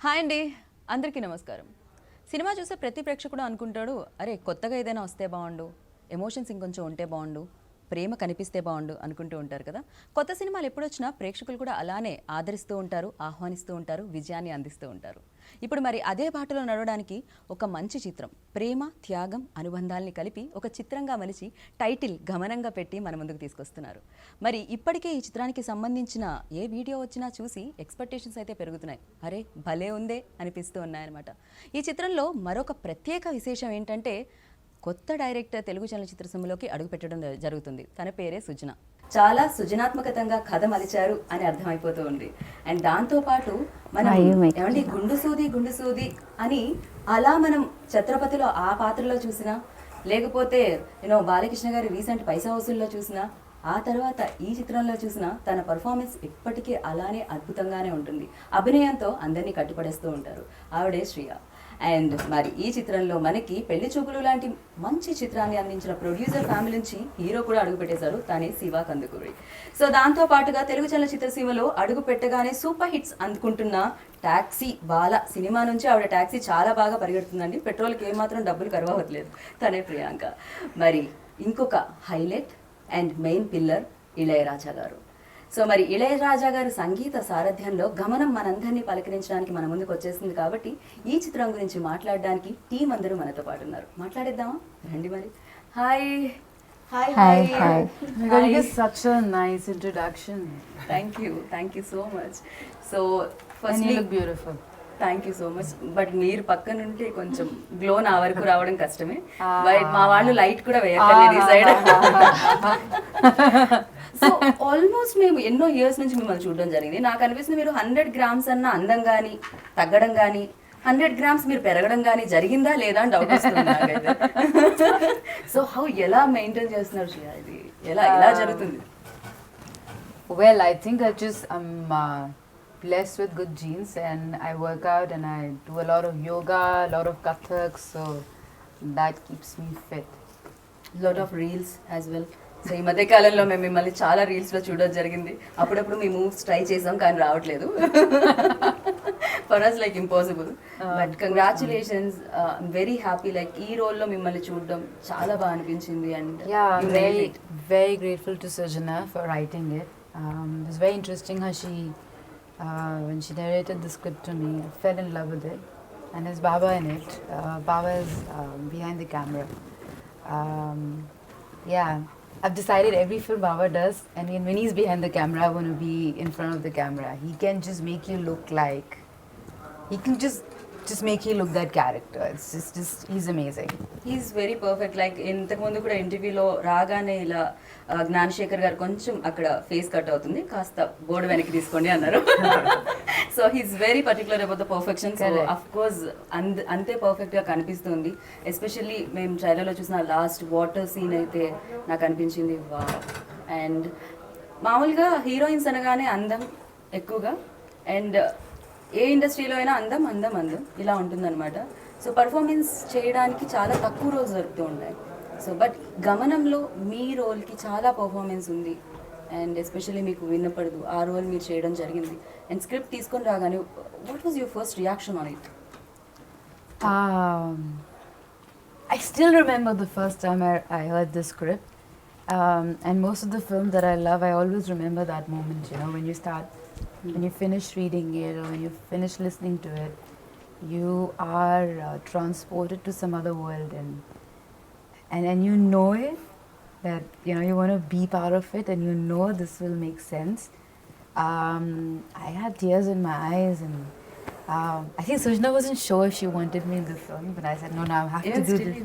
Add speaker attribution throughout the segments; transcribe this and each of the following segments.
Speaker 1: Hi అండి, అందరికీ నమస్కారం. సినిమా చూసే ప్రతి ప్రేక్షకుడు అనుకుంటాడు, అరే కొత్తగా ఏదైనా వస్తే బాగుండు, ఎమోషన్స్ ఇంకొంచెం ఉంటే బాగుండు, ప్రేమ కనిపిస్తే బాగుండు అనుకుంటూ ఉంటారు కదా. కొత్త సినిమాలు ఎప్పుడొచ్చినా ప్రేక్షకులు కూడా అలానే ఆదరిస్తూ ఉంటారు, ఆహ్వానిస్తూ ఉంటారు, విజయాన్ని అందిస్తూ ఉంటారు. ఇప్పుడు మరి అదే బాటలో నడవడానికి ఒక మంచి చిత్రం, ప్రేమ త్యాగం అనుబంధాల్ని కలిపి ఒక చిత్రంగా మలిచి టైటిల్ గమనంగా పెట్టి మన ముందుకు తీసుకొస్తున్నారు. మరి ఇప్పటికే ఈ చిత్రానికి సంబంధించిన ఏ వీడియో వచ్చినా చూసి ఎక్స్పెక్టేషన్స్ అయితే పెరుగుతున్నాయి. అరే భలే ఉందే అనిపిస్తూ ఉన్నాయన్నమాట. ఈ చిత్రంలో మరొక ప్రత్యేక విశేషం ఏంటంటే, కొత్త డైరెక్టర్ తెలుగు చలనచిత్ర సీమలోకి అడుగుపెట్టడం జరుగుతుంది. తన పేరే సుజన. చాలా సృజనాత్మకతంగా కథ మలిచారు అని అర్థమైపోతూ ఉంది. అండ్ దాంతోపాటు మనం ఏమండి గుండు సూది అని అలా మనం ఛత్రపతిలో ఆ పాత్రలో చూసినా, లేకపోతే బాలకృష్ణ గారి రీసెంట్ పైసా వసూల్లో చూసినా, ఆ తర్వాత ఈ చిత్రంలో చూసినా తన పర్ఫార్మెన్స్ ఇప్పటికీ అలానే అద్భుతంగానే ఉంటుంది. అభినయంతో అందరినీ కట్టిపడేస్తూ ఉంటారు. ఆవిడే శ్రియ. అండ్ మరి ఈ చిత్రంలో మనకి పెళ్లి చూపులు లాంటి మంచి చిత్రాన్ని అందించిన ప్రొడ్యూసర్ ఫ్యామిలీ నుంచి హీరో కూడా అడుగు పెట్టేశారు, తనే శివ కందుకూరి. సో దాంతో పాటుగా తెలుగు చలనచిత్ర సీమలో అడుగు పెట్టగానే సూపర్ హిట్స్ అందుకుంటున్న టాక్సీ బాల సినిమా నుంచి ఆవిడ టాక్సీ చాలా బాగా పరిగెడుతుందండి. పెట్రోల్కి ఏమాత్రం డబ్బులు కరువవట్లేదు, తనే ప్రియాంక. మరి ఇంకొక highlight and main pillar Ilaiyaraaja గారు. సో మరి ఇళయరాజా గారి సంగీత సారథ్యంలో గమనం మనందరినీ పలకరించడానికి మన ముందుకు వచ్చేసింది. కాబట్టి ఈ చిత్రం గురించి మాట్లాడడానికి టీం అందరూ మనతో పాటు ఉన్నారు. మాట్లాడేద్దామా రండి మరి. Hi hi hi
Speaker 2: hi. Such a nice introduction.
Speaker 1: Thank you so much. So
Speaker 2: And you look beautiful.
Speaker 1: Thank you so much. But మీరు పక్కన ఉంటే కొంచెం గ్లో నా వరకు రావడం కష్టమే. బట్ మా వాళ్ళు లైట్ కూడా వేయక్కర్లేదు ఈ సైడ్. సో ఆల్మోస్ట్ మేము ఎన్నో ఇయర్స్ నుంచి మిమ్మల్ని చూడడం జరిగింది. నాకు అనిపిస్తుంది మీరు 100 grams అన్న అందం కానీ తగ్గడం కానీ 100 grams మీరు పెరగడం కానీ జరిగిందా లేదా అని డౌట్ వస్తుంది నాకైతే. సో ఎలా మెయింటైన్ చేస్తున్నారు శ్రేయ, ఇది ఎలా జరుగుతుంది?
Speaker 2: Well, I think I'm blessed with good genes, and I work out and I do a lot of yoga, a lot of Kathak, so that keeps me fit.
Speaker 1: Lot of reels as well. So ఈ మధ్య కాలంలో మేము మిమ్మల్ని చాలా రీల్స్లో చూడడం జరిగింది. అప్పుడప్పుడు మీ మూవ్స్ ట్రై చేసాం కానీ రావట్లేదు. For us like impossible. But congratulations, I'm very happy. Like ఈ రోల్లో మిమ్మల్ని చూడడం చాలా బాగా అనిపించింది. And
Speaker 2: I'm very grateful to Sujana for writing it. It was very interesting how she, when she narrated the script to me, I fell in love with it. And there's Baba in it. Baba is behind the camera. Yeah, I've decided every film Baba does, and when he's behind the camera, I want to be in front of the camera. He can just make you look like, he can just make you look that character. It's just he's amazing.
Speaker 1: He's very perfect. Like ఇంతకుముందు కూడా ఇంటర్వ్యూలో రాగానే ఇలా జ్ఞానశేఖర్ గారు కొంచెం అక్కడ face cut అవుతుంది, కాస్త బోర్డు వెనక్కి తీసుకోండి అన్నారు. So he's very particular about the perfection. So of course అంతే పర్ఫెక్ట్గా కనిపిస్తుంది. ఎస్పెషల్లీ మేము ట్రైలర్లో చూసిన లాస్ట్ వాటర్ సీన్ అయితే నాకు అనిపించింది వా. అండ్ మామూలుగా హీరోయిన్స్ అనగానే అందం ఎక్కువగా, అండ్ ఏ ఇండస్ట్రీలో అయినా అందం అందం అందం ఇలా ఉంటుందన్నమాట. సో పర్ఫార్మెన్స్ చేయడానికి చాలా తక్కువ రోజు దొరుకుతూ ఉంటాయి. సో బట్ గమనంలో మీ రోల్కి చాలా పర్ఫార్మెన్స్ ఉంది. అండ్ ఎస్పెషల్లీ మీకు విన్నపడదు ఆ రోల్ మీరు చేయడం జరిగింది. అండ్ స్క్రిప్ట్ తీసుకొని రాగానే what was your first reaction on it?
Speaker 2: I still remember the first time I heard the script. And most of the films that I love, I always remember that moment, when you start, when you finish reading it or when you finish listening to it, you are transported to some other world, and you know it, that you want to be part of it, and this will make sense. I had tears in my eyes, and I think Sujana wasn't sure if she wanted me in the film, but I said no, I have to do this.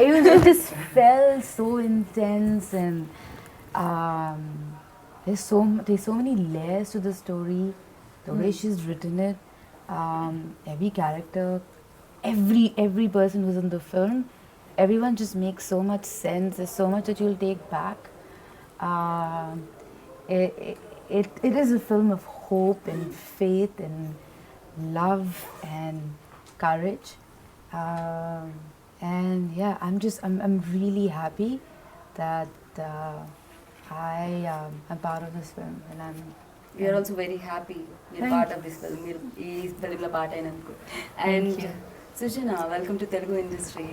Speaker 2: It just felt so intense, and there's so many layers to the story, the way she's written it. Every character, every person who's in the film, everyone just makes so much sense. There's so much that you'll take back. It is a film of hope and faith and love and courage. And yeah, I'm really happy that I'm part of this film, and
Speaker 1: we're also very happy మీరు part of this film, మీరు ఈ ఫిల్మ్లో part అయినందుకు. And Sujana, welcome to Telugu industry.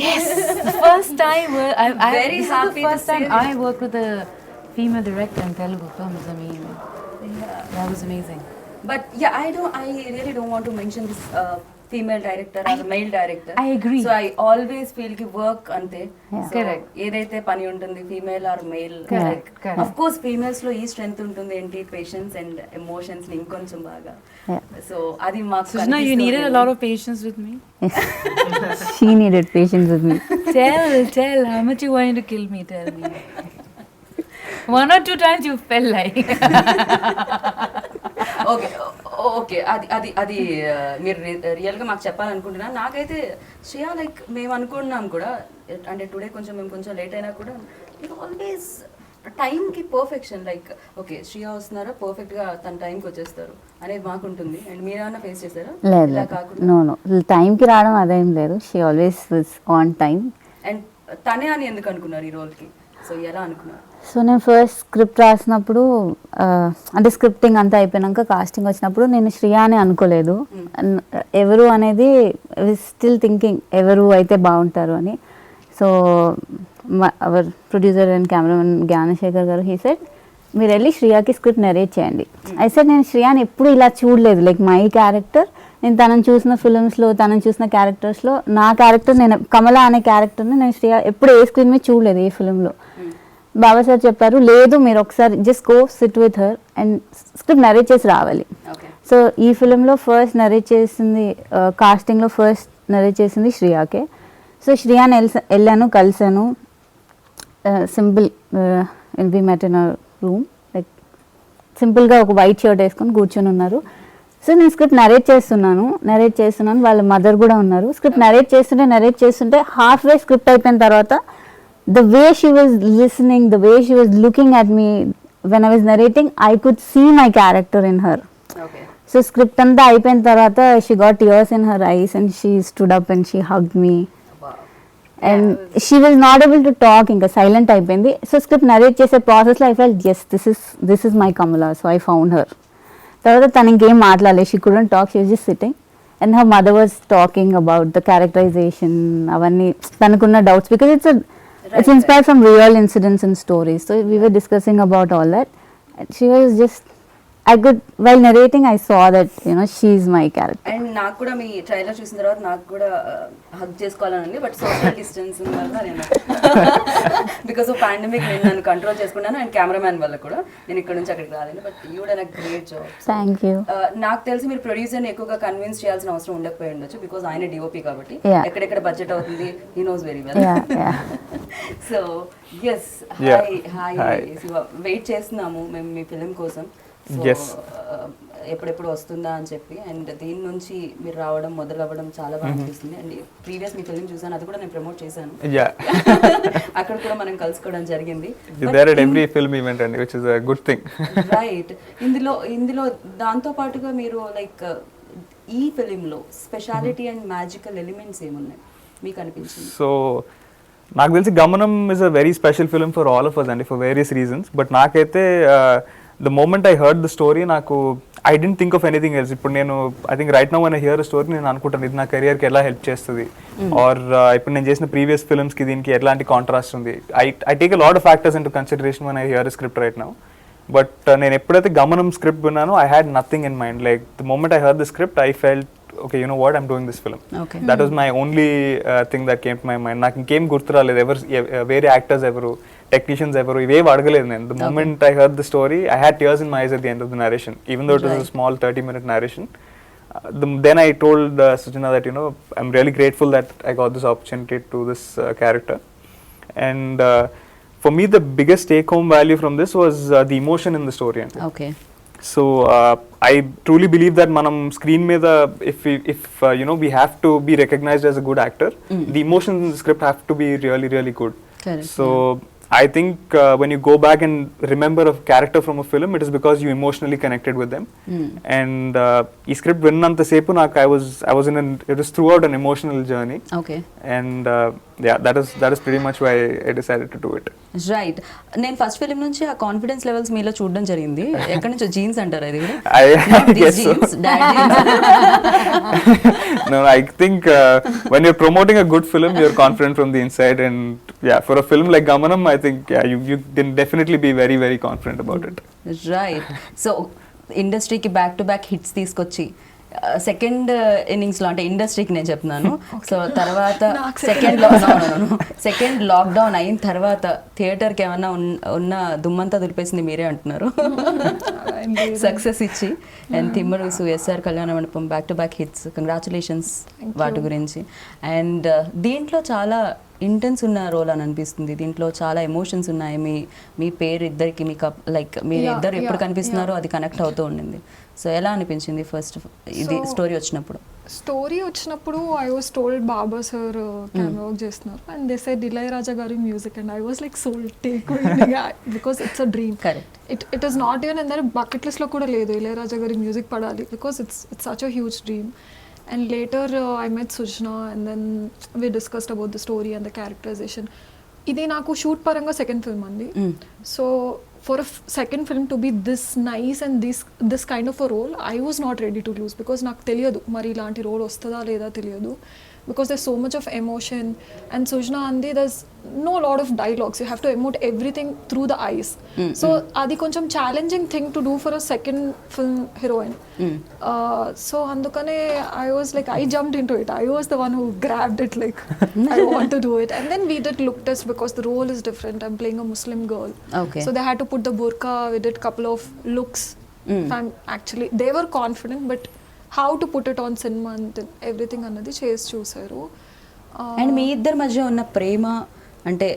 Speaker 2: Yes, the first time
Speaker 1: Very
Speaker 2: this
Speaker 1: happy
Speaker 2: is the
Speaker 1: to
Speaker 2: first
Speaker 1: say
Speaker 2: time
Speaker 1: this.
Speaker 2: I worked with a female director in Telugu films. I mean, that was amazing.
Speaker 1: But yeah, I really don't want to mention this female director or male director.
Speaker 2: I agree.
Speaker 1: So I always feel ki work ante.
Speaker 3: Yeah.
Speaker 1: So,
Speaker 2: Correct.
Speaker 1: ఏదైతే పని ఉంటుంది female or male,
Speaker 2: Correct, correct.
Speaker 1: Of course females లో ఈ strength ఉంటుంది ఏంటి, patience and emotions ని ఇంకొంచెం బాగా.
Speaker 3: Yeah.
Speaker 1: సో అది మాకు
Speaker 2: Sujana, you needed a lot of patience with me.
Speaker 3: She needed patience with me.
Speaker 2: Tell how much you wanted to kill me. Tell me. One or two times you felt like.
Speaker 1: Okay okay, అది అది అది మీరు రియల్గా మాకు చెప్పాలనుకుంటున్నా. నాకైతే Shreya like మేము అనుకుంటున్నాం కూడా, అంటే టుడే కొంచెం మేము కొంచెం లేట్ అయినా కూడా ఇట్ ఆల్వేస్ టైంకి పర్ఫెక్షన్, లైక్ ఓకే శ్రేయా వస్తున్నారా పర్ఫెక్ట్గా తన టైంకి వచ్చేస్తారు అనేది మాకు ఉంటుంది. అండ్ మీరేమన్నా ఫేస్ చేశారా
Speaker 3: లేదు
Speaker 1: ఇలా
Speaker 3: లేదు,
Speaker 1: కాకుండా?
Speaker 3: నో టైంకి రావడం అదేం లేదు. She always was on time.
Speaker 1: And తనే అని ఎందుకు అనుకున్నారు ఈ రోల్కి? సో ఎలా అనుకున్నారు?
Speaker 3: సో నేను ఫస్ట్ స్క్రిప్ట్ రాసినప్పుడు అంటే స్క్రిప్టింగ్ అంతా అయిపోయినాక కాస్టింగ్ వచ్చినప్పుడు నేను శ్రియా అని అనుకోలేదు. ఎవరు అనేది స్టిల్ థింకింగ్ ఎవరు అయితే బాగుంటారు అని. So our producer and cameraman Gnanasekhar గారు హీ సెడ్ మీరు వెళ్ళి శ్రియాకి స్క్రిప్ట్ నెరేట్ చేయండి. అయితే నేను శ్రియాని ఎప్పుడు ఇలా చూడలేదు. లైక్ మై క్యారెక్టర్, నేను తనని చూసిన ఫిల్మ్స్లో తనని చూసిన క్యారెక్టర్స్లో నా క్యారెక్టర్, నేను కమలా అనే క్యారెక్టర్ని నేను శ్రియా ఎప్పుడు ఏ స్క్రీన్ మీద చూడలేదు ఏ ఫిల్మ్లో. బాబా సార్ చెప్పారు లేదు మీరు ఒకసారి just go SIT with her and script narrate చేసి రావాలి.
Speaker 1: ఓకే.
Speaker 3: సో ఈ ఫిలింలో ఫస్ట్ నరేట్ చేసింది, కాస్టింగ్లో ఫస్ట్ నరేట్ చేసింది శ్రియాకే. సో శ్రియాని వెళ్ళాను, కలిసాను. Simple we met in our room, like సింపుల్గా ఒక వైట్ షర్ట్ వేసుకొని కూర్చొని ఉన్నారు. సో నేను స్క్రిప్ట్ నరేట్ చేస్తున్నాను, వాళ్ళ మదర్ కూడా ఉన్నారు. స్క్రిప్ట్ నరేట్ చేస్తుంటే హాఫ్ వే స్క్రిప్ట్ అయిపోయిన తర్వాత the way she was listening, the way she was looking at me when I was narrating, I could see my character in her.
Speaker 1: Okay.
Speaker 3: So script anta అయిపోయిన తర్వాత she got tears in her eyes and she stood up and she hugged me. And she was not able to talk, ఇంకా silent అయిపోయింది. So script narrate చేసే ప్రాసెస్లో I felt yes, this is my Kamala. So I found her. తర్వాత తను ఇంకేం మాట్లాడలేదు, she couldn't talk, she was just sitting and her mother was talking about the characterization, అవన్నీ తనకున్న doubts because it's inspired from real incidents and stories. So we were discussing about all that. And she was just, while narrating, I saw that, she's my character.
Speaker 1: And నాకు కూడా మీ trailer చూసిన తర్వాత నాకు కూడా hug చేసుకోవాలని ఉంది, but social distance వల్ల నేను బికాస్ ఆఫ్ పాండమిక్ నేను నన్ను కంట్రోల్ చేసుకున్నాను. అండ్ కెమెరామ్యాన్ వల్ల కూడా నేను ఇక్కడ నుంచి అక్కడికి రాలేను. But you done a great job.
Speaker 3: Thank you.
Speaker 1: నాకు తెలిసి మీరు ప్రొడ్యూసర్ని ఎక్కువగా కన్విన్స్ చేయాల్సిన అవసరం ఉండకపోయి ఉండొచ్చు, బికాస్ ఆయన డిఓపి కాబట్టి
Speaker 3: Yeah.
Speaker 1: ఎక్కడెక్కడ బడ్జెట్ అవుతుంది he knows very well.
Speaker 3: Yeah.
Speaker 1: So yes,
Speaker 4: Yeah.
Speaker 1: Hi
Speaker 4: Hi.
Speaker 1: Wait చేస్తున్నాము మేము మీ ఫిలిం కోసం.
Speaker 4: Yes.
Speaker 1: ఎప్పుడెప్పుడు వస్తుందా అని చెప్పి. అండ్ దీని నుంచి మీరు రావడం మొదలవ్వడం చాలా బాగా అనిపిస్తుంది. అండ్ ప్రీవియస్ మీ ఫిలిం చూసాను, అది కూడా నేను ప్రమోట్ చేశాను.
Speaker 4: Yeah.
Speaker 1: అక్కడ కూడా మనం కలుసుకోవడం జరిగింది.
Speaker 4: You're there at every film event, and which is a good thing.
Speaker 1: Right. ఇందులో దాంతో పాటుగా మీరు లైక్ ఈ ఫిలింలో స్పెషాలిటీ అండ్ మ్యాజికల్ ఎలిమెంట్స్ ఏమున్నాయి మీకు అనిపించింది?
Speaker 4: So, నాకు తెలిసి గమనం is a very special film for all of us and for various reasons. But నాకైతే the moment I heard the story, I didn't think of anything else. ఇప్పుడు నేను I think right now when I hear a story, నేను అనుకుంటాను ఇది నా కెరియర్కి ఎలా help చేస్తుంది, are ఇప్పుడు నేను చేసిన ప్రీవియస్ ఫిల్మ్స్కి దీనికి ఎలాంటి కాంట్రాస్ట్ ఉంది. I take a lot of factors into consideration when I hear a script right now. But నేను ఎప్పుడైతే గమనం script విన్నానో I had nothing in mind. Like the moment I heard the script, I felt okay, you know what, I'm doing this film.
Speaker 1: Okay.
Speaker 4: That was my only thing that came to my mind. నాకు ఇంకేం గుర్తు రాలేదు, వేరే actors ఎవరు, technicians ఎవరు, ఇవేవి అడగలేదు నేను. The moment I heard the story, I had tears in my eyes at the end of the narration, even though it was a small 30-minute narration. Then I told Sujana that, I'm really grateful that I got this opportunity to do this character. And for me, the biggest take-home value from this was the emotion in the story.
Speaker 1: Okay.
Speaker 4: So I truly believe that manam screen meeda, if we have to be recognized as a good actor, the emotions in the script have to be really, really good.
Speaker 1: Correct.
Speaker 4: So I think when you go back and remember a character from a film, it is because you emotionally connected with them. And ee script vinnanta sepu I was it was throughout an emotional journey.
Speaker 1: Okay.
Speaker 4: And yeah, that is pretty much why I decided to do it.
Speaker 1: Right. నేను first film నుంచి ఆ confidence levels మీలో చూడడం జరిగింది. ఎక్కడి నుంచో jeans అంటారు అది కూడా.
Speaker 4: I guess so. No, I think when you're promoting a good film, you're confident from the inside, and yeah, for a film like Gamanam, I think you can definitely be very, very confident about it.
Speaker 1: Right. So ఇండస్ట్రీకి back to back hits తీసుకొచ్చి second ఇన్నింగ్స్లో అంటే ఇండస్ట్రీకి నేను చెప్తున్నాను. So తర్వాత second lockdown అయిన తర్వాత థియేటర్కి ఏమన్నా ఉన్న దుమ్మంతా దులిపేసింది మీరే అంటున్నారు. సక్సెస్ ఇచ్చి అండ్ తిమ్మరుసు, ఎస్ఆర్ కళ్యాణ మండపం, back to back hits. Congratulations వాటి గురించి. అండ్ దీంట్లో చాలా ఇంటెన్స్ ఉన్న రోల్ అని అనిపిస్తుంది. దీంట్లో చాలా ఎమోషన్స్ ఉన్నాయి. మీ పేరు ఇద్దరికి మీకు లైక్ మీరు ఇద్దరు ఎప్పుడు కనిపిస్తున్నారో అది కనెక్ట్ అవుతూ ఉండింది. సో ఎలా అనిపించింది ఫస్ట్ ఇది స్టోరీ వచ్చినప్పుడు?
Speaker 5: స్టోరీ వచ్చినప్పుడు I was told Baba sir camera work చేస్తున్నారు అండ్ దే సెడ్ ఇళయరాజా గారి music and I was like sold take because it's a dream.
Speaker 1: Correct.
Speaker 5: It is not even అందరి బకెట్ లిస్ట్లో కూడా లేదు ఇళయరాజా గారి మ్యూజిక్ పడాలి because it's such a huge dream. And later I met Sujna and then we discussed about the story and the characterization. Idi naku shoot paranga second film andi. So for a second film to be this nice and this kind of a role, I was not ready to lose because నాకు తెలియదు మరి ఇలాంటి role వస్తుందా లేదా తెలియదు because there's so much of emotion and Sujna andi there's no lot of dialogues, you have to emote everything through the eyes. So adi koncham challenging thing to do for a second film heroine. So andukane I was like I jumped into it, I was the one who grabbed it like I want to do it. And then we did look test because the role is different, I'm playing a Muslim girl.
Speaker 1: Okay.
Speaker 5: So they had to put the burqa, we did couple of looks. Actually they were confident but how to put it on cinema and everything అన్నది చేసి చూసారు.
Speaker 1: And మీ ఇద్దరి మధ్య ఉన్న ప్రేమ అంటే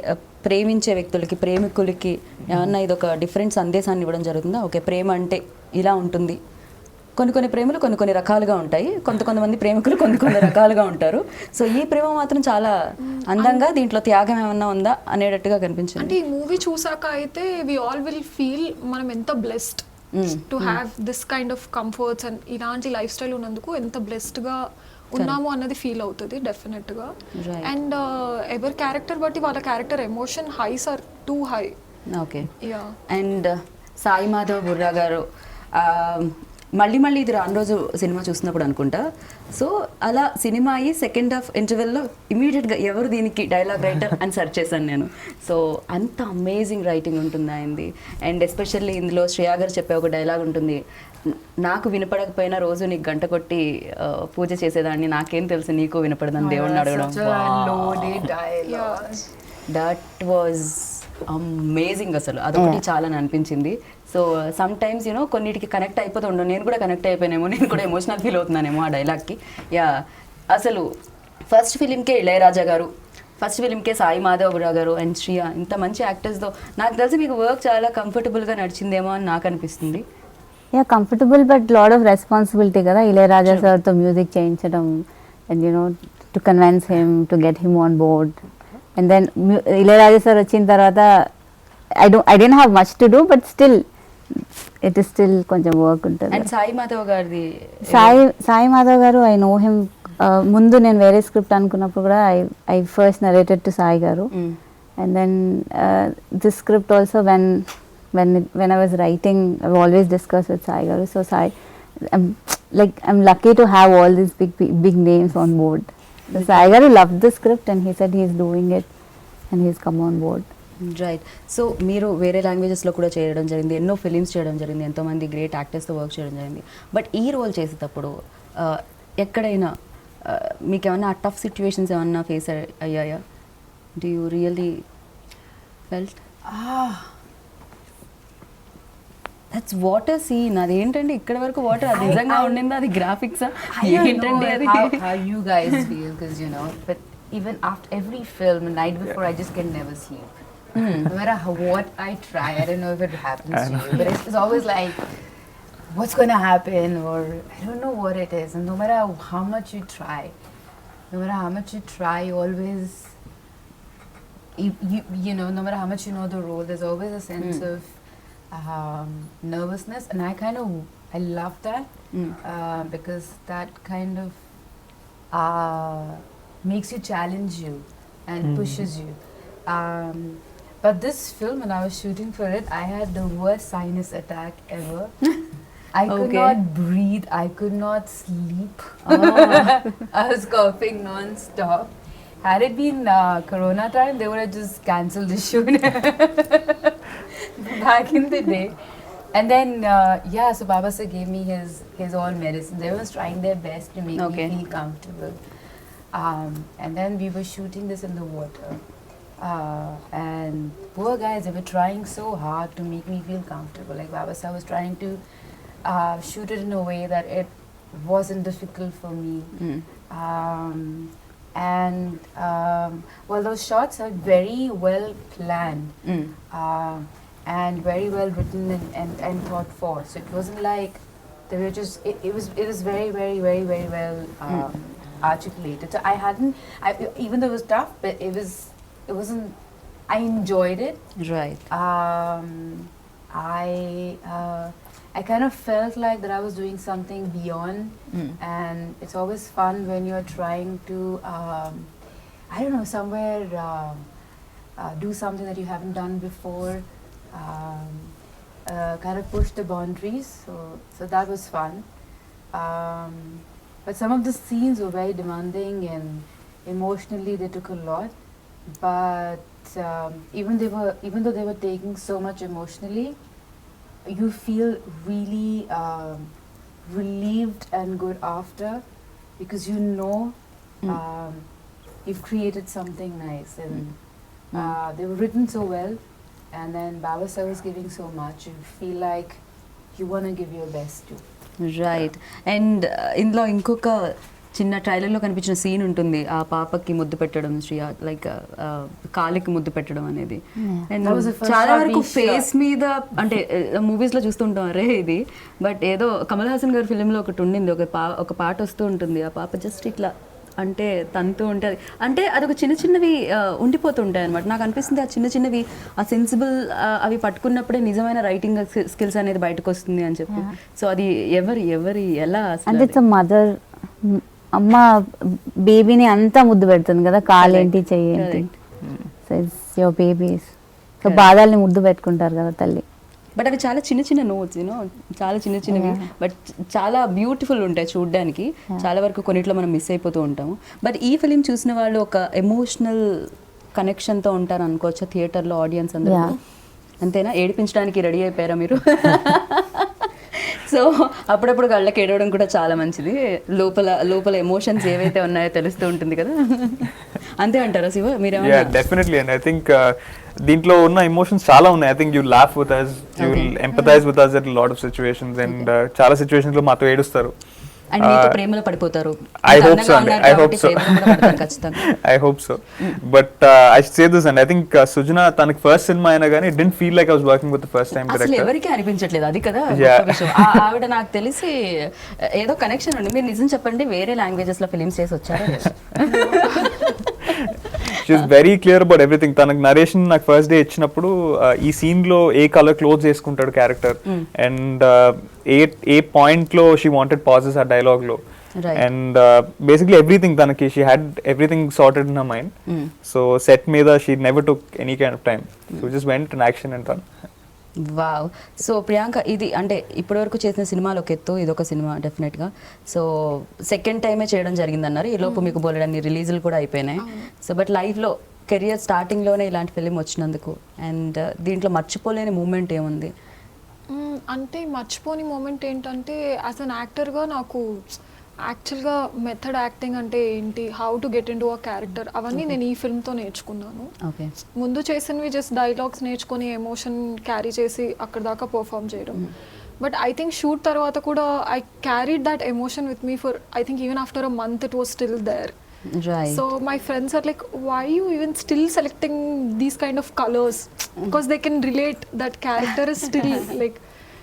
Speaker 1: ప్రేమించే వ్యక్తులకి ప్రేమికులకి ఏమన్నా ఇది ఒక డిఫరెంట్ సందేశాన్ని ఇవ్వడం జరుగుతుందా? ఓకే, ప్రేమ అంటే ఇలా ఉంటుంది. కొన్ని ప్రేమలు కొన్ని రకాలుగా ఉంటాయి. కొంతమంది ప్రేమికులు కొన్ని రకాలుగా ఉంటారు. సో ఈ ప్రేమ మాత్రం చాలా అందంగా దీంట్లో త్యాగం ఏమన్నా ఉందా అనేటట్టుగా కనిపించింది.
Speaker 5: అంటే ఈ మూవీ చూసాక అయితే వి ఆల్ విల్ ఫీల్ మనం ఎంత blessed to have this kind of comforts and ఇలాంటి లైఫ్ స్టైల్ ఉన్నందుకు ఎంత బ్లెస్డ్గా ఉన్నాము అన్నది ఫీల్ అవుతుంది డెఫినెట్గా. అండ్ ఎవరి క్యారెక్టర్ బట్టి వాళ్ళ character emotion highs are too high.
Speaker 1: Okay.
Speaker 5: Ya.
Speaker 1: And Sai Madhav Burra గారు మళ్ళీ ఇది రాను రోజు సినిమా చూసినప్పుడు అనుకుంటా. సో అలా సినిమా అయ్యి సెకండ్ హాఫ్ ఇంటర్వెల్లో ఇమీడియట్గా ఎవరు దీనికి డైలాగ్ రైటర్ అని సెర్చ్ చేశాను నేను. సో అంత అమేజింగ్ రైటింగ్ ఉంటుంది ఆయనది. అండ్ ఎస్పెషల్లీ ఇందులో శ్రేయా గారు చెప్పే ఒక డైలాగ్ ఉంటుంది, నాకు వినపడకపోయినా రోజు నీకు గంట కొట్టి పూజ చేసేదాన్ని, నాకేం తెలుసు నీకు వినపడదని దేవుడిని అడగడం. That was amazing. అసలు అదొకటి చాలా అనిపించింది. సో సమ్ టైమ్స్ యూనో కొన్నిటికి కనెక్ట్ అయిపోతూ ఉండవు. నేను కూడా కనెక్ట్ అయిపోయానేమో, నేను కూడా ఎమోషనల్ ఫీల్ అవుతున్నానేమో ఆ డైలాగ్కి. యా, అసలు ఫస్ట్ ఫిలింకే ఇళయరాజా గారు, ఫస్ట్ ఫిలింకే సాయి మాధవ్ గారు అండ్ శ్రియా, ఇంత మంచి యాక్టర్స్తో నాకు తెలిసి మీకు వర్క్ చాలా కంఫర్టబుల్గా నడిచిందేమో అని నాకు అనిపిస్తుంది.
Speaker 3: Yeah, comfortable but lot of responsibility కదా ఇళయరాజా సార్తో మ్యూజిక్ చేయించడం and you know to convince him to get him on board. And then Ilaiyaraaja sir వచ్చిన తర్వాత I didn't have much to do, but still it is still కొంచెం work ఉంటుంది.
Speaker 1: And Sai Madhav గారిది,
Speaker 3: సాయి మాధవ్ గారు I know him. ముందు నేను వేరే స్క్రిప్ట్ అనుకున్నప్పుడు కూడా I first narrated to Sai garu. And then this script also when I was writing I've always discussed with Sai garu. So Sai, I'm lucky to have all these big names on board. So Sai garu loved the script and he said he's doing it and he's come on board.
Speaker 1: Right. So మీరు వేరే లాంగ్వేజెస్లో కూడా చేయడం జరిగింది, ఎన్నో films చేయడం జరిగింది, ఎంతోమంది great యాక్టర్స్తో work చేయడం జరిగింది. బట్ ఈ రోల్ చేసేటప్పుడు ఎక్కడైనా మీకు ఏమన్నా టఫ్ సిచ్యువేషన్స్ ఏమన్నా ఫేస్ అయ్యాయా? Do you really felt that's water scene? అదేంటండి ఇక్కడ వరకు వాటర్ అది నిజంగా ఉండిందా? అది గ్రాఫిక్సా ఏంటండి అది?
Speaker 2: How you guys feel, because you know, but even after every film, the night before, I just can never sleep. No matter what I try, I don't know if it happens to you, but it's always like, what's going to happen, or I don't know what it is. And no matter how much you try, you always, you know, no matter how much you know the role, there's always a sense of nervousness, and I love that because that kind of makes you challenge you and pushes you. But this film, when I was shooting for it, I had the worst sinus attack ever. I could
Speaker 1: Okay.
Speaker 2: not breathe. I could not sleep. I was coughing non-stop. Had it been Corona time, they would have just cancelled the shoot back in the day. And then, yeah, so Baba sir gave me his all medicine. They was trying their best to make
Speaker 1: Okay.
Speaker 2: me feel comfortable. And then we were shooting this in the water. And poor guys, they were trying so hard to make me feel comfortable. Like Baba sir was trying to shoot it in a way that it wasn't difficult for me. Well, those shots are very well planned. And very well written and thought for. So it wasn't like they were just. It was very well articulated. So even though it was tough, but it wasn't. I enjoyed it.
Speaker 1: Right.
Speaker 2: I kind of felt like that I was doing something beyond, and it's always fun when you're trying to, I don't know, somewhere do something that you haven't done before. Kind of push the boundaries, so that was fun. But some of the scenes were very demanding and emotionally they took a lot. But even though they were taking so much emotionally, you feel really relieved and good after, because you know you've created something nice, and they were written so well. And then Baba sir was giving so much, you feel like you want to give your best too.
Speaker 1: Right and ఇందులో ఇంకొక చిన్న ట్రైలర్లో కనిపించిన scene ఉంటుంది, ఆ పాపకి ముద్దు పెట్టడం, శ్రీయా లైక్ కాలికి ముద్దు పెట్టడం అనేది. And
Speaker 2: That was the first
Speaker 1: చాలా
Speaker 2: shot
Speaker 1: వరకు
Speaker 2: we shot.
Speaker 1: ఫేస్ మీద అంటే మూవీస్లో చూస్తుంటాం అరే ఇది, బట్ ఏదో కమల్ హాసన్ గారి ఫిలింలో ఒకటి ఉండింది, ఒక పాట వస్తూ ఉంటుంది, ఆ పాప జస్ట్ ఇట్లా అంటే తంతూ ఉంటుంది, అంటే అదొక చిన్నవి ఉండిపోతుంటాయి అనమాట. నాకు అనిపిస్తుంది ఆ చిన్నవి ఆ సెన్సిబుల్ అవి పట్టుకున్నప్పుడే నిజమైన రైటింగ్ స్కిల్స్ అనేది బయటకు వస్తుంది అని చెప్పి. సో అది ఎవరి ఎలా అసలు
Speaker 3: అంటే
Speaker 1: అది?
Speaker 3: ఇట్స్ మదర్, అమ్మ బేబీని అంతా ముద్దు పెడుతుంది కదా, కాలేంటి చెయ్యేంటి, so it's your babies. So బాధల్ని ముద్దు పెట్టుకుంటారు కదా తల్లి.
Speaker 1: బట్ అవి చాలా చిన్న నోట్స్ యూనో, చాలా చిన్నవి, బట్ చాలా బ్యూటిఫుల్ ఉంటాయి చూడడానికి. చాలా వరకు కొన్నిట్లో మనం మిస్ అయిపోతూ ఉంటాము. బట్ ఈ ఫిలిం చూసిన వాళ్ళు ఒక ఎమోషనల్ కనెక్షన్తో ఉంటారు అనుకోవచ్చా థియేటర్లో ఆడియన్స్ అందరూ?
Speaker 3: Yeah.
Speaker 1: అంతేనా? ఏడిపించడానికి రెడీ అయిపోయారా మీరు? సో అప్పుడప్పుడు కళ్ళకి ఏడవడం కూడా చాలా మంచిది, లోపల ఎమోషన్స్ ఏవైతే ఉన్నాయో తెలుస్తూ ఉంటుంది కదా. అంతే అంటారా శివ? మీరేమన్నా?
Speaker 4: Yeah, definitely. And I think దీంట్లో ఉన్న ఎమోషన్స్ చాలా ఉన్నాయి. I think you laugh with us, you will empathize with us at a lot of situations, and చాలా situations లో మాతో ఏడుస్తారు.
Speaker 1: అండ్ మీతో ప్రేమలో పడిపోతారు.
Speaker 4: I hope so.
Speaker 1: అందంగా ఉన్నారు
Speaker 4: I hope
Speaker 1: కాబట్టి
Speaker 4: so.
Speaker 1: ప్రేమలో కూడా పడతారు ఖచ్చితంగా.
Speaker 4: I hope so. But I should say this, and I think Sujana తనకి ఫస్ట్ సినిమా అయినా కానీ it didn't feel like I was working with the first time
Speaker 1: అసలు
Speaker 4: director.
Speaker 1: ఎవరికి అనిపించట్లేదు, అది కదా
Speaker 4: Yeah.
Speaker 1: గొప్ప విషయం. ఆవిడ నాకు తెలిసి ఏదో కనెక్షన్ ఉంది. మీరు నిజం చెప్పండి, వేరే లాంగ్వేజెస్ లో ఫిలిమ్స్ చేసి వచ్చారా?
Speaker 4: She's very clear about everything. తనకు నరేషన్ నాకు ఫస్ట్ డే ఇచ్చినప్పుడు ఈ సీన్ లో ఏ కలర్ క్లోజ్ చేసుకుంటాడు క్యారెక్టర్, అండ్ ఏ పాయింట్ లో షీ వాంటెడ్ పాజెస్ ఆ డైలాగ్ లో,
Speaker 1: Right.
Speaker 4: అండ్ బేసిక్లీ ఎవ్రీథింగ్ తనకి she had everything sorted in her mind. So set మీద she never took any kind of time, so just went in action and done.
Speaker 1: Wow. So Priyanka, ఇది అంటే ఇప్పటివరకు చేసిన సినిమాలు ఒక ఎత్తు, ఇదొక సినిమా డెఫినెట్గా. సో సెకండ్ టైమే చేయడం జరిగిందన్నారు, ఈ లోపు మీకు బోలెడన్ని రిలీజులు కూడా అయిపోయినాయి. సో బట్ లైఫ్లో కెరియర్ స్టార్టింగ్లోనే ఇలాంటి ఫిలిం వచ్చినందుకు అండ్ దీంట్లో మర్చిపోలేని మూమెంట్ ఏముంది?
Speaker 5: అంటే మర్చిపోని మూమెంట్ ఏంటంటే, యాజ్ అన్ యాక్టర్గా నాకు యాక్చువల్గా మెథడ్ యాక్టింగ్ అంటే ఏంటి, how to get in to a character, అవన్నీ నేను ఈ ఫిల్మ్తో నేర్చుకున్నాను.
Speaker 1: ఓకే.
Speaker 5: ముందు చేసినవి జస్ట్ డైలాగ్స్ నేర్చుకొని ఎమోషన్ క్యారీ చేసి అక్కడ దాకా పర్ఫామ్ చేయడం. బట్ ఐ థింక్ షూట్ తర్వాత కూడా I carried that emotion with me for I think even after a month it was still there.
Speaker 1: Right.
Speaker 5: So my friends are like, why are you even still selecting these kind of colors? Because they can relate, that character is still like,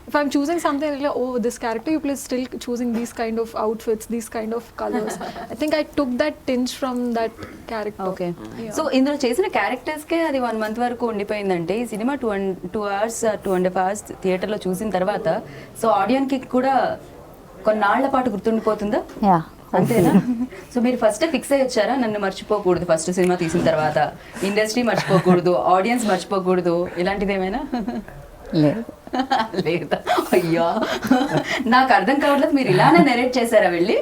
Speaker 5: if I'm choosing something like, oh, this character you play is still choosing these kind of outfits, these kind of colors. I think I took that tinge from that character.
Speaker 1: Okay.
Speaker 5: Yeah.
Speaker 1: So ఇందులో చేసిన క్యారెక్టర్స్కే అది 1 month వరకు ఉండిపోయిందంటే, ఈ cinema 2 hours 2.5 hours థియేటర్లో చూసిన తర్వాత so ఆడియన్కి కూడా కొన్నాళ్ల పాటు గుర్తుండిపోతుందా?
Speaker 3: యా
Speaker 1: అంతేనా? సో మీరు ఫస్ట్ ఫిక్స్ అయ్యి వచ్చారా, నన్ను మర్చిపోకూడదు ఫస్ట్ సినిమా తీసిన తర్వాత, ఇండస్ట్రీ మర్చిపోకూడదు, ఆడియన్స్ మర్చిపోకూడదు, ఇలాంటిది ఏమైనా?
Speaker 3: లేదు.
Speaker 1: లేదా? అయ్యా, నాకు అర్థం కావట్లేదు, మీరు ఇలానే నెరేట్ చేశారా వెళ్ళి?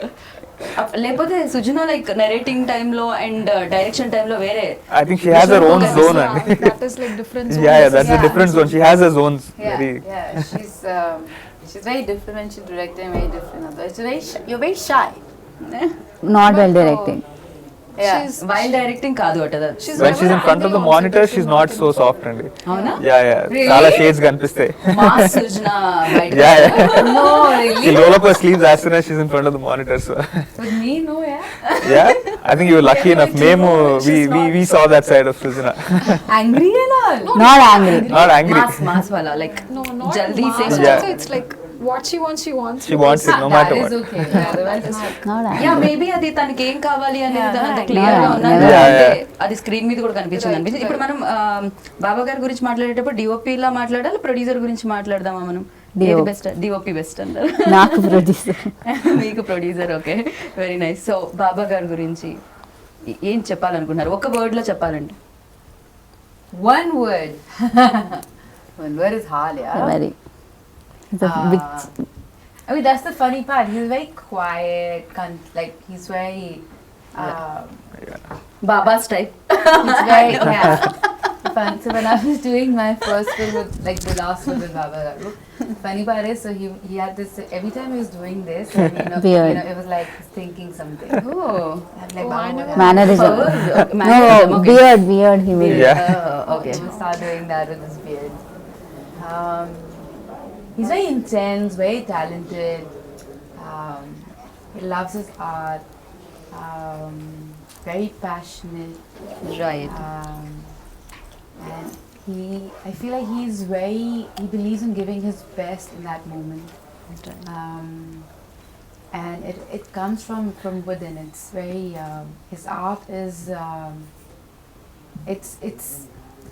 Speaker 1: లేకపోతే సుజనా లైక్ నెరేటింగ్ టైంలో అండ్ డైరెక్షన్ టైంలో వేరే?
Speaker 4: I think she has her own zone అండి.
Speaker 5: That is like different zones.
Speaker 4: Yeah, that's a different zone. She has her zones. Very.
Speaker 2: She's very different when she's directing, very different. Otherwise, you're very shy.
Speaker 3: Not well directing.
Speaker 2: Yeah.
Speaker 1: Wild directing కాదు అట.
Speaker 4: When she's in front of the monitor, she's not so soft అండి.
Speaker 1: అవునా?
Speaker 4: Yeah.
Speaker 1: Really?
Speaker 4: చాలా shades కనిపిస్తాయి.
Speaker 1: Mass Sujana బయట.
Speaker 4: Yeah.
Speaker 1: No,
Speaker 4: She
Speaker 1: really?
Speaker 4: roll up her sleeves as soon as she's in front of the monitor. So.
Speaker 2: With me, no, yeah.
Speaker 4: Yeah, I think you were lucky enough. Memo, we saw that side of Sujana.
Speaker 2: Angry and all.
Speaker 3: Not angry.
Speaker 4: Not angry.
Speaker 1: Mass వాళ్ళ like
Speaker 5: No, not
Speaker 1: జల్దీ
Speaker 5: mass.
Speaker 1: Say.
Speaker 4: Yeah.
Speaker 5: Also, it's like what she wants, she wants.
Speaker 4: She wants it no matter
Speaker 2: That
Speaker 4: what.
Speaker 2: is okay. Yeah, otherwise not.
Speaker 3: Not
Speaker 1: yeah maybe అది తనకి ఏం కావాలి అనేది అంత
Speaker 2: Yeah,
Speaker 1: clear గా
Speaker 3: yeah,
Speaker 1: ఉన్నది.
Speaker 3: yeah.
Speaker 1: అంటే అది స్క్రీన్ మీద కూడా కనిపించింది. ఇప్పుడు మనం బాబా గారి గురించి మాట్లాడేటప్పుడు డిఓపి లా మాట్లాడాలి, ప్రొడ్యూసర్ గురించి మాట్లాడదామా మనం? ఏది బెస్ట్? డిఓపి బెస్ట్ అంటారు.
Speaker 3: నాకు ప్రొడ్యూసర్.
Speaker 1: మీకు producer. Okay, very nice. So Baba గారి గురించి ఏం చెప్పాలనుకుంటున్నారు? ఒక వర్డ్ లో చెప్పాలండి.
Speaker 2: One word. One word is hard, yeah.
Speaker 3: Very
Speaker 2: I mean, that's the funny part. He's very quiet, like he's very.
Speaker 1: Baba style.
Speaker 2: He's very yeah. Fun. So when I was doing my first film with like the last one with Baba Garu, funny part is so he had this every time he was doing this, and,
Speaker 3: Weird.
Speaker 2: it was like he's thinking something. I'm like,
Speaker 5: Oh,
Speaker 2: Baba,
Speaker 5: I
Speaker 2: what
Speaker 5: never-
Speaker 2: happened?
Speaker 3: Mannerism.
Speaker 1: Mannerism,
Speaker 3: No,
Speaker 1: okay.
Speaker 3: Beard he will.
Speaker 4: Yeah.
Speaker 1: Okay.
Speaker 2: He'll start doing that with his beard. He's very intense, very talented. He loves his art. Very passionate.
Speaker 1: Right.
Speaker 2: And I feel like he believes in giving his best in that moment. And it comes from within. It's very, his art is,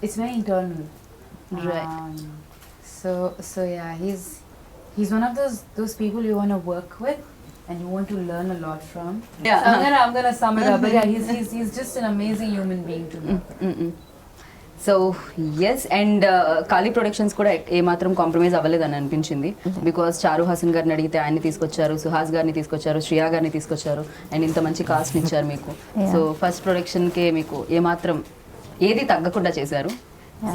Speaker 2: it's very internal.
Speaker 1: Right.
Speaker 2: So yeah, he's one of those people you want to work with and you want to learn a lot from.
Speaker 1: Yeah.
Speaker 2: So I'm gonna sum it up, but yeah, he's just an amazing human being to me.
Speaker 1: So yes, and ఖాళీ productions కూడా ఏమాత్రం compromise అవ్వలేదని అనిపించింది. Because చారు హాసన్ గారిని అడిగితే ఆయన్ని తీసుకొచ్చారు, సుహాస్ గారిని తీసుకొచ్చారు, శ్రియా గారిని తీసుకొచ్చారు, అండ్ ఇంత మంచి కాస్ట్ ఇచ్చారు మీకు. సో ఫస్ట్ ప్రొడక్షన్కే మీకు ఏమాత్రం ఏది తగ్గకుండా చేశారు.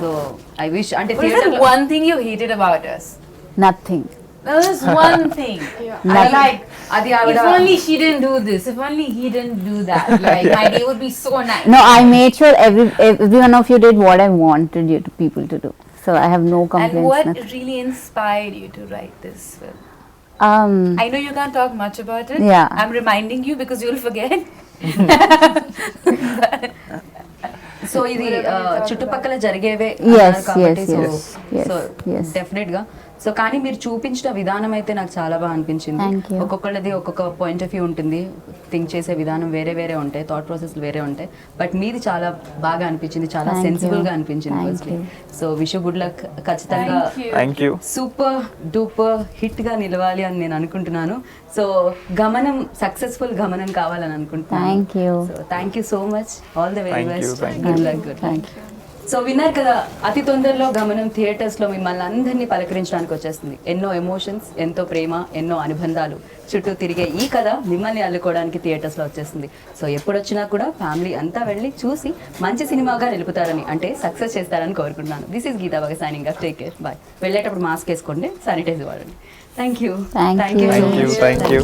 Speaker 1: సో ఐ విష్ అంటే
Speaker 2: What is that one thing you hated about us?
Speaker 3: Nothing.
Speaker 2: There's one thing.
Speaker 5: Yeah.
Speaker 2: I like.
Speaker 1: అది
Speaker 2: If
Speaker 1: ఆవిడ
Speaker 2: only she didn't do this. If only he didn't do that. Like my day would be so nice.
Speaker 3: No, I made sure every one of you did what I wanted you to people to do. So I have no
Speaker 2: And
Speaker 3: complaints.
Speaker 2: what
Speaker 3: nothing.
Speaker 2: really inspired you to write this film?
Speaker 3: Um,
Speaker 2: I know you can't talk much about it.
Speaker 3: Yeah.
Speaker 2: I'm reminding you because you'll forget.
Speaker 1: So ఇది చుట్టుపక్కల జరిగేవే
Speaker 3: Yes,
Speaker 1: కాబట్టి
Speaker 3: yes,
Speaker 1: so
Speaker 3: yes, yes,
Speaker 1: so
Speaker 3: yes.
Speaker 1: Definite గా. So కానీ మీరు చూపించిన విధానం అయితే నాకు చాలా బాగా అనిపించింది.
Speaker 3: Thank you.
Speaker 1: ఒక్కొక్కళ్ళది ఒక్కొక్క పాయింట్ ఆఫ్ వ్యూ ఉంటుంది, థింక్ చేసే విధానం వేరే వేరే ఉంటాయి, థాట్ ప్రాసెస్ వేరే ఉంటాయి. బట్ మీది చాలా బాగా అనిపించింది, చాలా
Speaker 3: Thank
Speaker 1: సెన్సిబుల్
Speaker 3: you.
Speaker 1: గా అనిపించింది.
Speaker 3: Thank
Speaker 1: firstly
Speaker 3: you.
Speaker 1: So wish good luck. ఖచ్చితంగా
Speaker 2: Thank you.
Speaker 4: Thank you.
Speaker 1: Super duper hit గా నిలవాలి అని నేను అనుకుంటున్నాను. సో గమనం సక్సెస్ఫుల్ గమనం కావాలని అనుకుంటున్నాను.
Speaker 3: Thank you.
Speaker 1: So thank you so much. All the very
Speaker 4: Thank you,
Speaker 1: best.
Speaker 4: thank
Speaker 1: good luck. Good
Speaker 3: Thank you.
Speaker 1: So విన్నారు కదా, అతి తొందరలో గమనం థియేటర్స్లో మిమ్మల్ని అందరినీ పలకరించడానికి వచ్చేస్తుంది. ఎన్నో ఎమోషన్స్, ఎంతో ప్రేమ, ఎన్నో అనుబంధాలు చుట్టూ తిరిగే ఈ కథ మిమ్మల్ని అల్లుకోవడానికి థియేటర్స్లో వచ్చేస్తుంది. సో ఎప్పుడు వచ్చినా కూడా ఫ్యామిలీ అంతా వెళ్ళి చూసి మంచి సినిమాగా నిలుపుతారని, అంటే సక్సెస్ చేస్తారని కోరుకుంటున్నాను. దిస్ ఈస్ గీతా బాగా signing up. Take care. Bye. వెళ్ళేటప్పుడు మాస్క్ వేసుకోండి, శానిటైజర్ వాడండి. Thank you.
Speaker 3: Thank you.
Speaker 1: So
Speaker 4: Thank you.
Speaker 1: Much.
Speaker 4: Thank you.